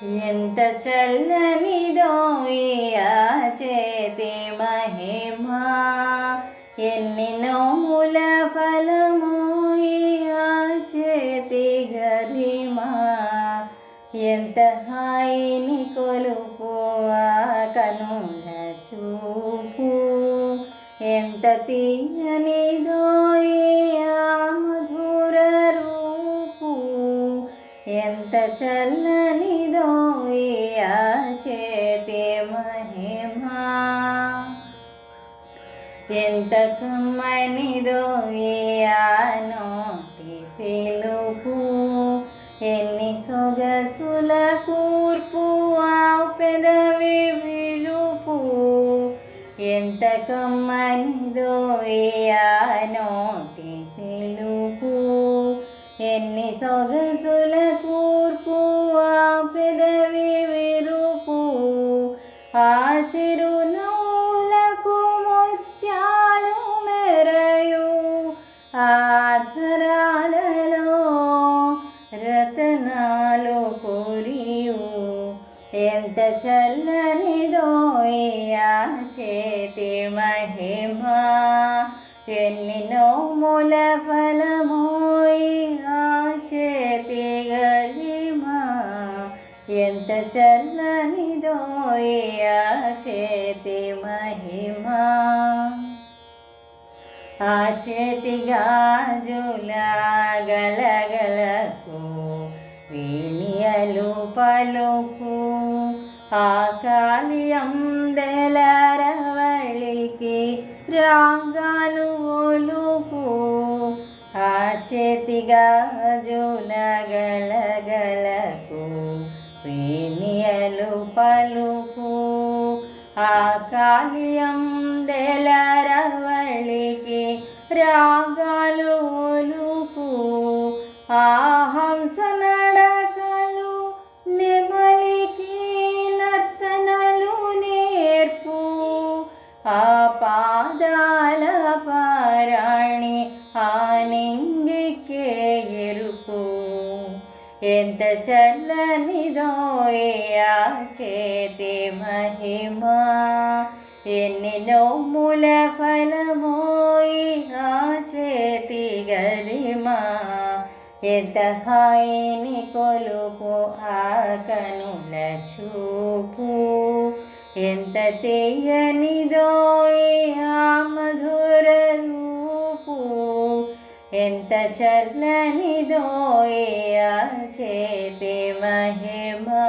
ఎంత చల్లనిదో ఈ ఆ చేతి మహిమా, ఎన్ని నోముల ఫలము ఈ ఆ చేతి గరిమా. ఎంత హాయిని కొలుపు ఆ కనుల చూపు, ఎంత తీయనిదో ఈ ఆ మధుర రూపు. ఎంత చల్లనిదో ఈ ఆ చేతి మహిమా, ఎంత కమ్మనిదో ఈ ఆ నోటి పిలుపు. ఎన్ని సొగసుల కూర్పు ఆ పెదవి విలుపు. ఎంత కమ్మనిదో ఈ ఆ నోటి పిలుపు. ఎన్ని సొగసుల కూర్పు ఆ పెదవి విరుపు. ఆ చిరునవ్వులకు ముత్యాలు మెరయు, ఆధరాలలో రతనాలు పొరియు. ఎంత చల్లనిదో ఈ ఆ చేతి మహిమా, ఎన్ని నోముల ఫలము ఈ ఆ చేతి గరిమా. ఎంత చల్లనిదో ఈ ఆ చేతి మహిమా. ఆ చేతి గాజుల గలగలకు వీణియలు పలుకు, ఆ కాళియందెల రవళికి రాగాలు ఒలుకు. ఆ చేతి గాజుల గలగలకు వీణియలు పలుకు, ఆ కాళియందెల రవళికి రాగాలు ఒలుకు. ఆ హంస నడకలు నెమలికి నర్తనలు నేర్పు, ఆ పాదాల పారాణి ఆ నింగికే ఎరుపు. ఎంత చల్లనిదో ఈ ఆ చేతి మహిమా, ఎన్ని నోముల ఫలమో ఈ ఆ చేతి గరిమా. ఎంత హాయిని కొలుపు ఆ కనుల చూపు, ఎంత తీయనిదో ఈ ఆ మధుర రూపు. ఎంత చల్లనిదో ఈ ఆ చేతి మహిమా.